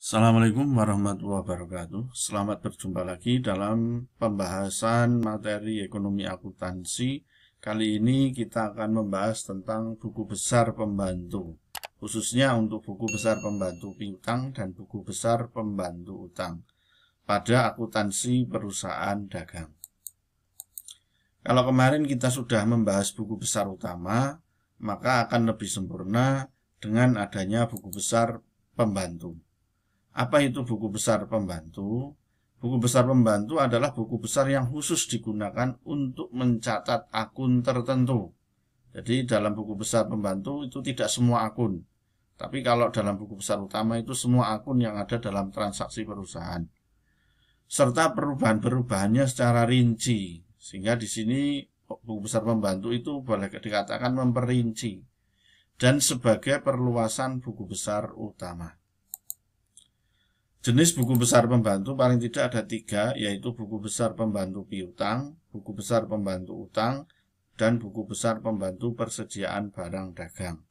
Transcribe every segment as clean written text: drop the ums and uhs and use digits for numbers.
Assalamualaikum warahmatullahi wabarakatuh. Selamat berjumpa lagi dalam pembahasan materi ekonomi akuntansi. Kali ini kita akan membahas tentang buku besar pembantu, khususnya untuk buku besar pembantu piutang dan buku besar pembantu utang pada akuntansi perusahaan dagang. Kalau kemarin kita sudah membahas buku besar utama, maka akan lebih sempurna dengan adanya buku besar pembantu. Apa itu buku besar pembantu? Buku besar pembantu adalah buku besar yang khusus digunakan untuk mencatat akun tertentu. Jadi dalam buku besar pembantu itu tidak semua akun. Tapi kalau dalam buku besar utama itu semua akun yang ada dalam transaksi perusahaan. Serta perubahan-perubahannya secara rinci. Sehingga di sini buku besar pembantu itu boleh dikatakan memperinci. Dan sebagai perluasan buku besar utama. Jenis buku besar pembantu paling tidak ada 3, yaitu buku besar pembantu piutang, buku besar pembantu utang, dan buku besar pembantu persediaan barang dagang.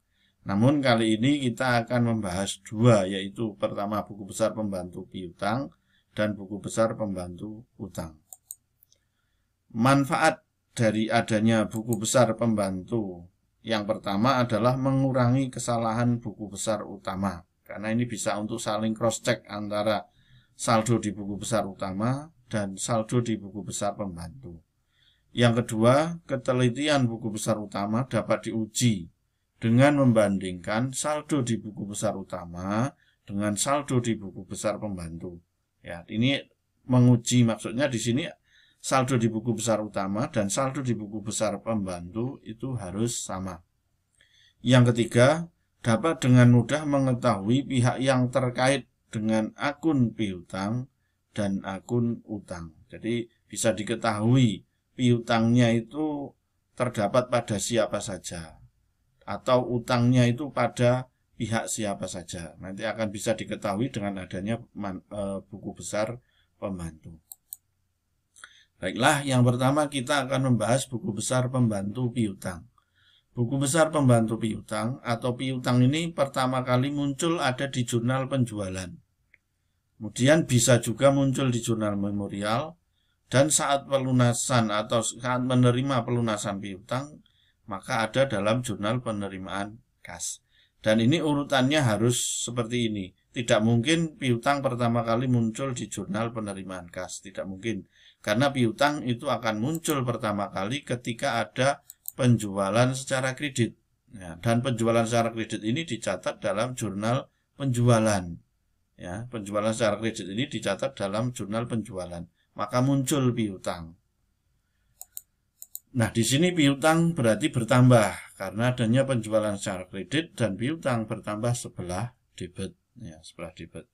Namun kali ini kita akan membahas 2, yaitu pertama buku besar pembantu piutang dan buku besar pembantu utang. Manfaat dari adanya buku besar pembantu yang pertama adalah mengurangi kesalahan buku besar utama. Karena ini bisa untuk saling cross-check antara saldo di buku besar utama dan saldo di buku besar pembantu. Yang kedua, ketelitian buku besar utama dapat diuji dengan membandingkan saldo di buku besar utama dengan saldo di buku besar pembantu. Ya, ini menguji, maksudnya di sini saldo di buku besar utama dan saldo di buku besar pembantu itu harus sama. Yang ketiga, dapat dengan mudah mengetahui pihak yang terkait dengan akun piutang dan akun utang. Jadi bisa diketahui piutangnya itu terdapat pada siapa saja atau utangnya itu pada pihak siapa saja. Nanti akan bisa diketahui dengan adanya buku besar pembantu. Baiklah, yang pertama kita akan membahas buku besar pembantu piutang. Buku besar pembantu piutang atau piutang ini pertama kali muncul ada di jurnal penjualan. Kemudian bisa juga muncul di jurnal memorial dan saat pelunasan atau saat menerima pelunasan piutang maka ada dalam jurnal penerimaan kas. Dan ini urutannya harus seperti ini. Tidak mungkin piutang pertama kali muncul di jurnal penerimaan kas. Tidak mungkin. Karena piutang itu akan muncul pertama kali ketika ada penjualan secara kredit. Ya, dan penjualan secara kredit ini dicatat dalam jurnal penjualan. Ya, penjualan secara kredit ini dicatat dalam jurnal penjualan. Maka muncul piutang. Nah, di sini piutang berarti bertambah karena adanya penjualan secara kredit dan piutang bertambah sebelah debit. Ya, sebelah debit.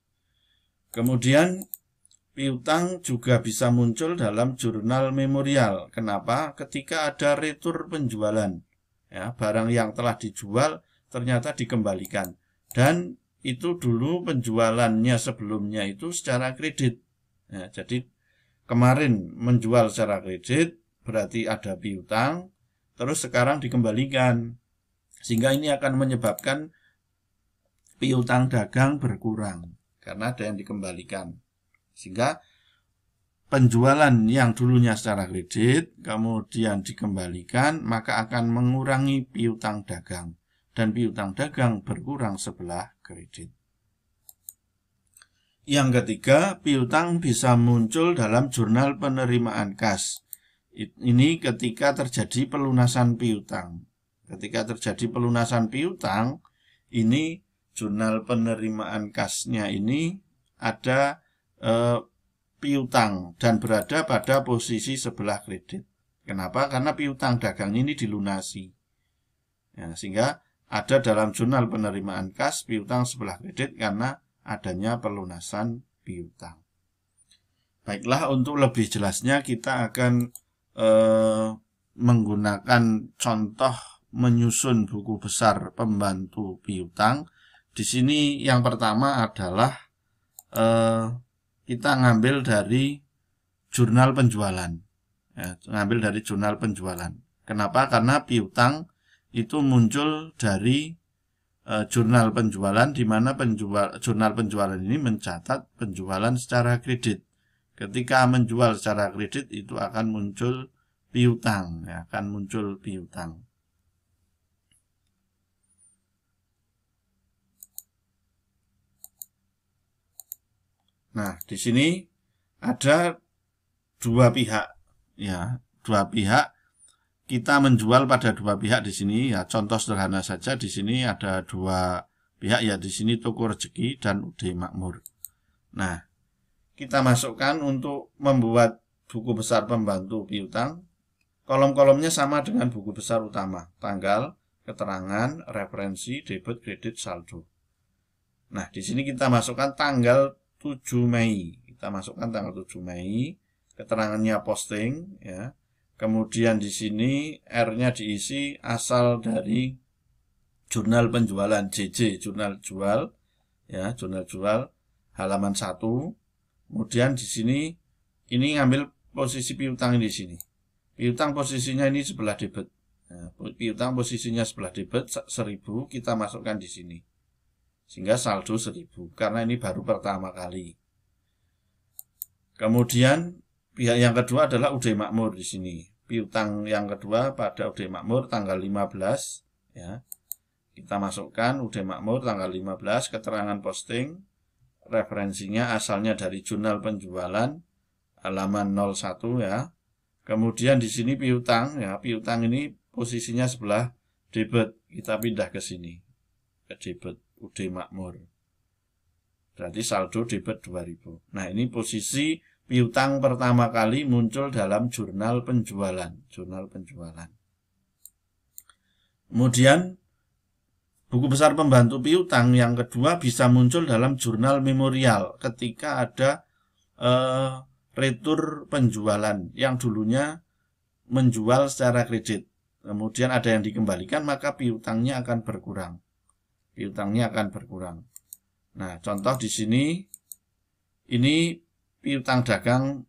Kemudian piutang juga bisa muncul dalam jurnal memorial. Kenapa? Ketika ada retur penjualan, ya, barang yang telah dijual ternyata dikembalikan. Dan itu dulu penjualannya sebelumnya itu secara kredit. Ya, jadi kemarin menjual secara kredit, berarti ada piutang, terus sekarang dikembalikan. Sehingga ini akan menyebabkan piutang dagang berkurang, karena ada yang dikembalikan. Sehingga penjualan yang dulunya secara kredit kemudian dikembalikan maka akan mengurangi piutang dagang dan piutang dagang berkurang sebelah kredit. Yang ketiga, piutang bisa muncul dalam jurnal penerimaan kas. Ini ketika terjadi pelunasan piutang. Ketika terjadi pelunasan piutang, ini jurnal penerimaan kasnya ini ada piutang dan berada pada posisi sebelah kredit. Kenapa? Karena piutang dagang ini dilunasi. Ya, sehingga ada dalam jurnal penerimaan kas piutang sebelah kredit karena adanya pelunasan piutang. Baiklah, untuk lebih jelasnya kita akan menggunakan contoh menyusun buku besar pembantu piutang. Di sini yang pertama adalah kita ngambil dari jurnal penjualan. Ya, ngambil dari jurnal penjualan. Kenapa? Karena piutang itu muncul dari jurnal penjualan, di mana jurnal penjualan ini mencatat penjualan secara kredit. Ketika menjual secara kredit itu akan muncul piutang, ya, akan muncul piutang. Nah, di sini ada dua pihak, ya, dua pihak. Kita menjual pada dua pihak di sini, ya. Contoh sederhana saja, di sini ada dua pihak, ya, di sini Toko Rezeki dan UD Makmur. Nah, kita masukkan untuk membuat buku besar pembantu piutang. Kolom-kolomnya sama dengan buku besar utama, tanggal, keterangan, referensi, debit, kredit, saldo. Nah, di sini kita masukkan tanggal 7 Mei. Kita masukkan tanggal 7 Mei, keterangannya posting, ya. Kemudian di sini R-nya diisi asal dari jurnal penjualan JJ, jurnal jual, ya, jurnal jual halaman 1. Kemudian di sini ini ngambil posisi piutang di sini. Piutang posisinya ini sebelah debit. Nah, piutang posisinya sebelah debit 1000, kita masukkan di sini. Sehingga saldo 1000 karena ini baru pertama kali. Kemudian pihak yang kedua adalah UD Makmur di sini. Piutang yang kedua pada UD Makmur tanggal 15, ya. Kita masukkan UD Makmur tanggal 15, keterangan posting, referensinya asalnya dari jurnal penjualan halaman 01, ya. Kemudian di sini piutang, ya, piutang ini posisinya sebelah debit. Kita pindah ke sini, ke debit UD Makmur. Berarti saldo debit 2000. Nah, ini posisi piutang pertama kali muncul dalam jurnal penjualan, jurnal penjualan. Kemudian buku besar pembantu piutang yang kedua bisa muncul dalam jurnal memorial ketika ada retur penjualan yang dulunya menjual secara kredit. Kemudian ada yang dikembalikan, maka piutangnya akan berkurang. Piutangnya akan berkurang. Nah, contoh di sini ini piutang dagang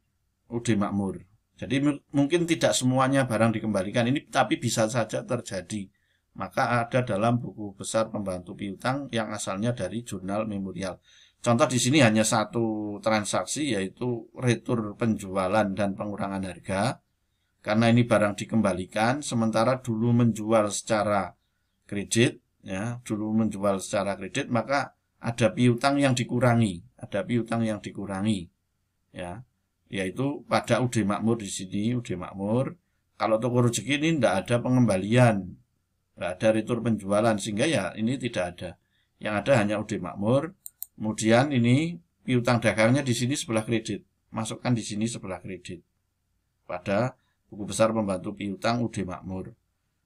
UD Makmur. Jadi mungkin tidak semuanya barang dikembalikan ini, tapi bisa saja terjadi. Maka ada dalam buku besar pembantu piutang yang asalnya dari jurnal memorial. Contoh di sini hanya satu transaksi, yaitu retur penjualan dan pengurangan harga. Karena ini barang dikembalikan, sementara dulu menjual secara kredit, ya, dulu menjual secara kredit, maka ada piutang yang dikurangi, ada piutang yang dikurangi, ya, yaitu pada UD Makmur di sini, UD Makmur. Kalau Toko Rezeki ini tidak ada pengembalian, tidak ada retur penjualan, sehingga ya ini tidak ada. Yang ada hanya UD Makmur. Kemudian ini piutang dagangnya di sini sebelah kredit, masukkan di sini sebelah kredit pada buku besar pembantu piutang UD Makmur.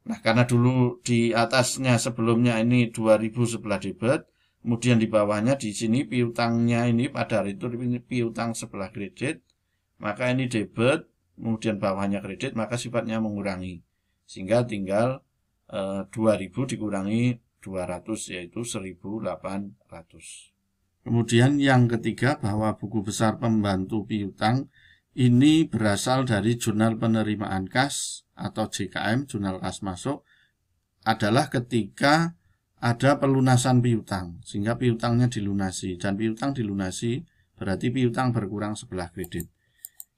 Nah, karena dulu di atasnya sebelumnya ini 2000 sebelah debit, kemudian di bawahnya di sini piutangnya ini pada retur ini piutang sebelah kredit, maka ini debit, kemudian bawahnya kredit, maka sifatnya mengurangi. Sehingga tinggal 2000 dikurangi 200, yaitu 1800. Kemudian yang ketiga, bahwa buku besar pembantu piutang ini berasal dari jurnal penerimaan kas atau JKM, jurnal kas masuk, adalah ketika ada pelunasan piutang, sehingga piutangnya dilunasi, dan piutang dilunasi berarti piutang berkurang sebelah kredit.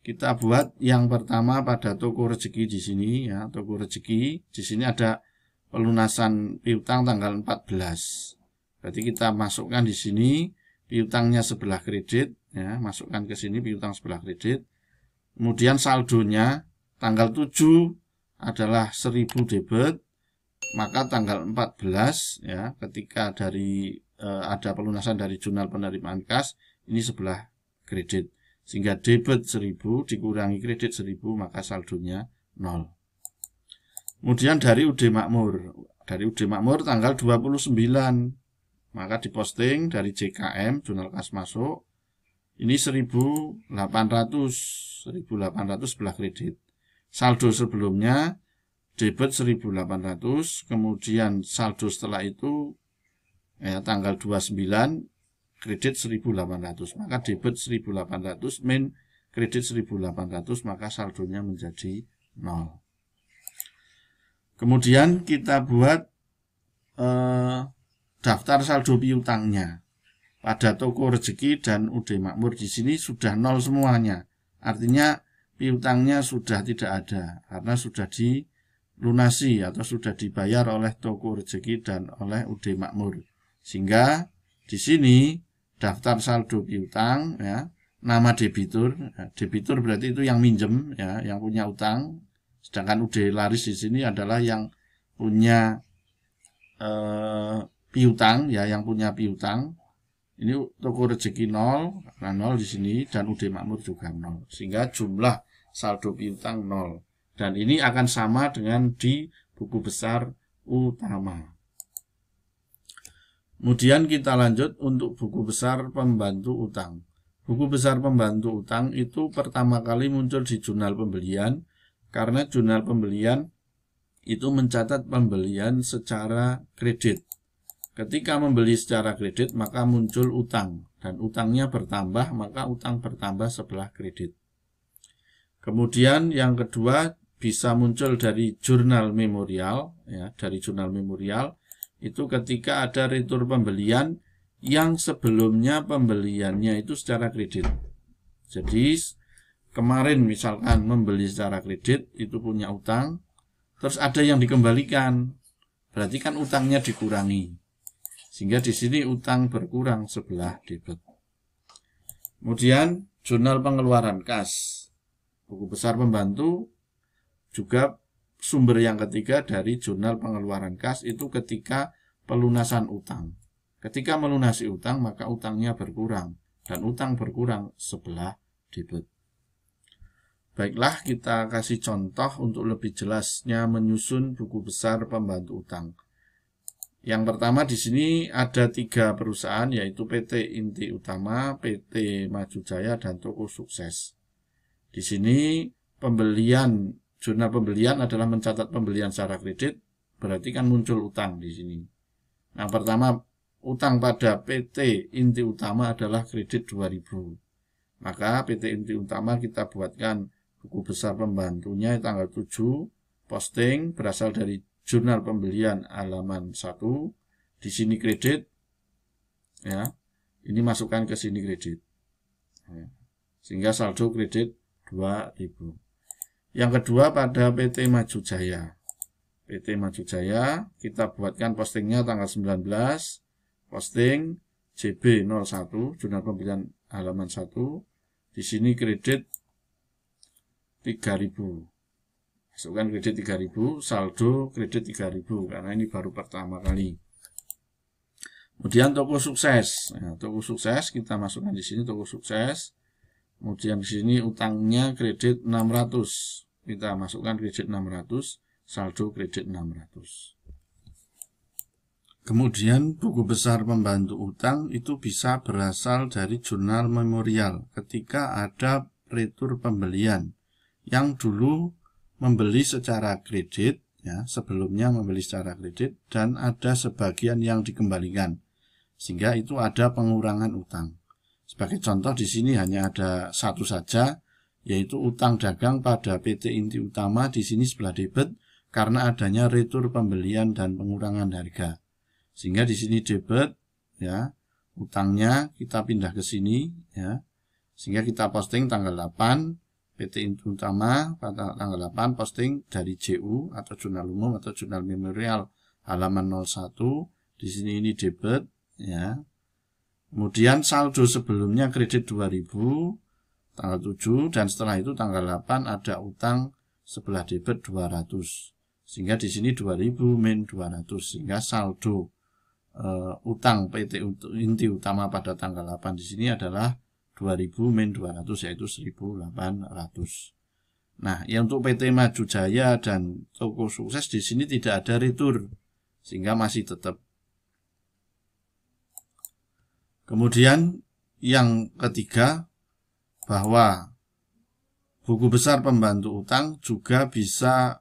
Kita buat yang pertama pada Toko Rezeki di sini, ya, Toko Rezeki di sini ada pelunasan piutang tanggal 14. Berarti kita masukkan di sini piutangnya sebelah kredit, ya, masukkan ke sini piutang sebelah kredit. Kemudian saldonya tanggal 7 adalah 1000 debit. Maka tanggal 14, ya, ketika dari ada pelunasan dari jurnal penerimaan kas, ini sebelah kredit. Sehingga debit 1000 dikurangi kredit 1000, maka saldonya 0. Kemudian dari UD Makmur. Dari UD Makmur tanggal 29, maka diposting dari JKM, jurnal kas masuk, ini 1800 sebelah kredit. Saldo sebelumnya debit 1800, kemudian saldo setelah itu, ya, tanggal 29 kredit 1800, maka debit 1800 min kredit 1800, maka saldonya menjadi 0. Kemudian kita buat daftar saldo piutangnya. Pada Toko Rezeki dan UD Makmur di sini sudah nol semuanya. Artinya piutangnya sudah tidak ada karena sudah dilunasi atau sudah dibayar oleh Toko Rezeki dan oleh UD Makmur. Sehingga di sini daftar saldo piutang ya, nama debitur. Ya, debitur berarti itu yang minjem ya, yang punya utang. Sedangkan UD Laris di sini adalah yang punya piutang ya, yang punya piutang. Ini Toko Rezeki 0, karena 0 di sini, dan UD Makmur juga 0. Sehingga jumlah saldo piutang 0. Dan ini akan sama dengan di buku besar utama. Kemudian kita lanjut untuk buku besar pembantu utang. Buku besar pembantu utang itu pertama kali muncul di jurnal pembelian, karena jurnal pembelian itu mencatat pembelian secara kredit. Ketika membeli secara kredit, maka muncul utang, dan utangnya bertambah, maka utang bertambah sebelah kredit. Kemudian yang kedua bisa muncul dari jurnal memorial, ya, dari jurnal memorial itu ketika ada retur pembelian yang sebelumnya pembeliannya itu secara kredit. Jadi kemarin misalkan membeli secara kredit itu punya utang, terus ada yang dikembalikan, berarti kan utangnya dikurangi. Sehingga di sini utang berkurang sebelah debit. Kemudian jurnal pengeluaran kas. Buku besar pembantu juga sumber yang ketiga dari jurnal pengeluaran kas itu ketika pelunasan utang. Ketika melunasi utang maka utangnya berkurang dan utang berkurang sebelah debit. Baiklah, kita kasih contoh untuk lebih jelasnya menyusun buku besar pembantu utang. Yang pertama di sini ada 3 perusahaan yaitu PT Inti Utama, PT Maju Jaya, dan Toko Sukses. Di sini jurnal pembelian adalah mencatat pembelian secara kredit, berarti kan muncul utang di sini. Yang pertama utang pada PT Inti Utama adalah kredit 2000. Maka PT Inti Utama kita buatkan buku besar pembantunya tanggal 7, posting berasal dari jurnal pembelian halaman 1, di sini kredit, ya, ini masukkan ke sini kredit, ya, sehingga saldo kredit 2000. Yang kedua pada PT Maju Jaya. PT Maju Jaya kita buatkan postingnya tanggal 19, posting JB01, jurnal pembelian halaman 1, di sini kredit 3000. Masukkan kredit 3000, saldo kredit 3000 karena ini baru pertama kali. Kemudian Toko Sukses. Nah, Toko Sukses kita masukkan di sini Toko Sukses. Kemudian di sini utangnya kredit 600. Kita masukkan kredit 600, saldo kredit 600. Kemudian buku besar pembantu utang itu bisa berasal dari jurnal memorial ketika ada retur pembelian yang dulu membeli secara kredit, ya, sebelumnya membeli secara kredit, dan ada sebagian yang dikembalikan, sehingga itu ada pengurangan utang. Sebagai contoh di sini hanya ada satu saja, yaitu utang dagang pada PT Inti Utama di sini sebelah debit karena adanya retur pembelian dan pengurangan harga, sehingga di sini debit, ya, utangnya kita pindah ke sini, ya, sehingga kita posting tanggal 8. PT Inti Utama pada tanggal 8 posting dari JU atau jurnal umum atau jurnal memorial halaman 01. Di sini ini debit, ya. Kemudian saldo sebelumnya kredit 2000 tanggal 7 dan setelah itu tanggal 8 ada utang sebelah debit 200. Sehingga di sini 2000 min 200 sehingga saldo utang PT Inti Utama pada tanggal 8 di sini adalah 2000 min 200 yaitu 1800. Nah, yang untuk PT Maju Jaya dan Toko Sukses di sini tidak ada retur sehingga masih tetap. Kemudian yang ketiga bahwa buku besar pembantu utang juga bisa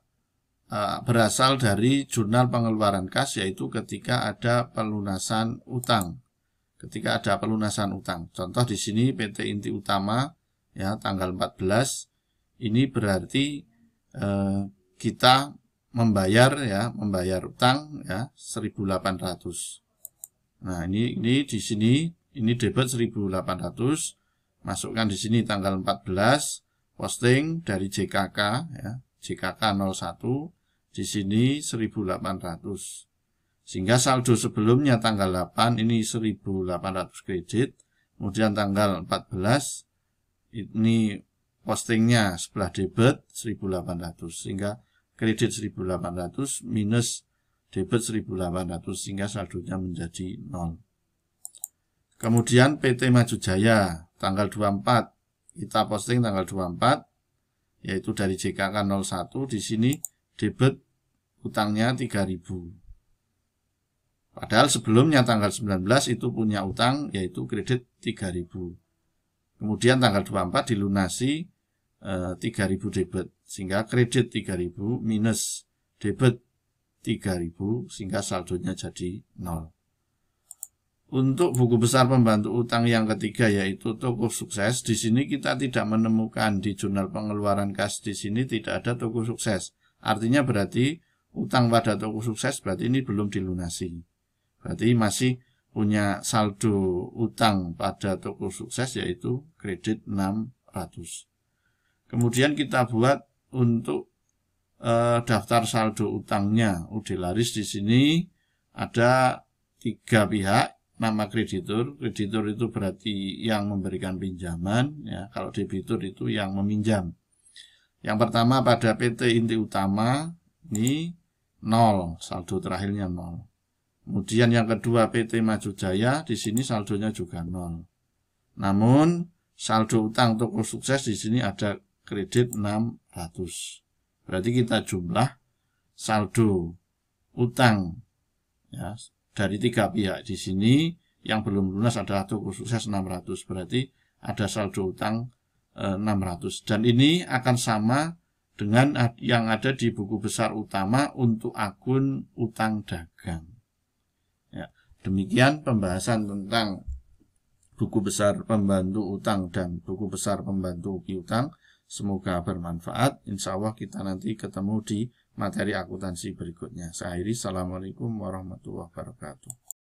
berasal dari jurnal pengeluaran kas yaitu ketika ada pelunasan utang. Ketika ada pelunasan utang. Contoh di sini PT Inti Utama ya tanggal 14 ini berarti kita membayar utang ya 1.800. Nah, ini di sini ini debit 1.800, masukkan di sini tanggal 14, posting dari JKK ya, JKK 01, di sini 1.800. Sehingga saldo sebelumnya tanggal 8 ini 1.800 kredit, kemudian tanggal 14 ini postingnya sebelah debit 1.800, sehingga kredit 1.800 minus debit 1.800, sehingga saldonya menjadi 0. Kemudian PT Maju Jaya tanggal 24, kita posting tanggal 24, yaitu dari JKK 01, di sini debit utangnya 3.000. Padahal sebelumnya tanggal 19 itu punya utang yaitu kredit 3.000. Kemudian tanggal 24 dilunasi 3.000 debit, sehingga kredit 3.000 minus debit 3.000, sehingga saldonya jadi 0. Untuk buku besar pembantu utang yang ketiga yaitu toko sukses, di sini kita tidak menemukan di jurnal pengeluaran kas, di sini tidak ada toko sukses. Artinya berarti utang pada toko sukses berarti ini belum dilunasi. Berarti masih punya saldo utang pada toko sukses yaitu kredit 600. Kemudian kita buat untuk daftar saldo utangnya. Laris di sini ada 3 pihak. Nama kreditur. Kreditur itu berarti yang memberikan pinjaman, ya. Kalau debitur itu yang meminjam. Yang pertama pada PT Inti Utama ini 0, saldo terakhirnya 0. Kemudian yang kedua PT Maju Jaya, di sini saldonya juga 0. Namun saldo utang toko sukses di sini ada kredit 600. Berarti kita jumlah saldo utang ya, dari 3 pihak di sini yang belum lunas adalah toko sukses 600. Berarti ada saldo utang 600. Dan ini akan sama dengan yang ada di buku besar utama untuk akun utang dagang. Ya, demikian pembahasan tentang buku besar pembantu utang dan buku besar pembantu piutang. Semoga bermanfaat. Insya Allah kita nanti ketemu di materi akuntansi berikutnya. Saya akhiri. Assalamualaikum warahmatullahi wabarakatuh.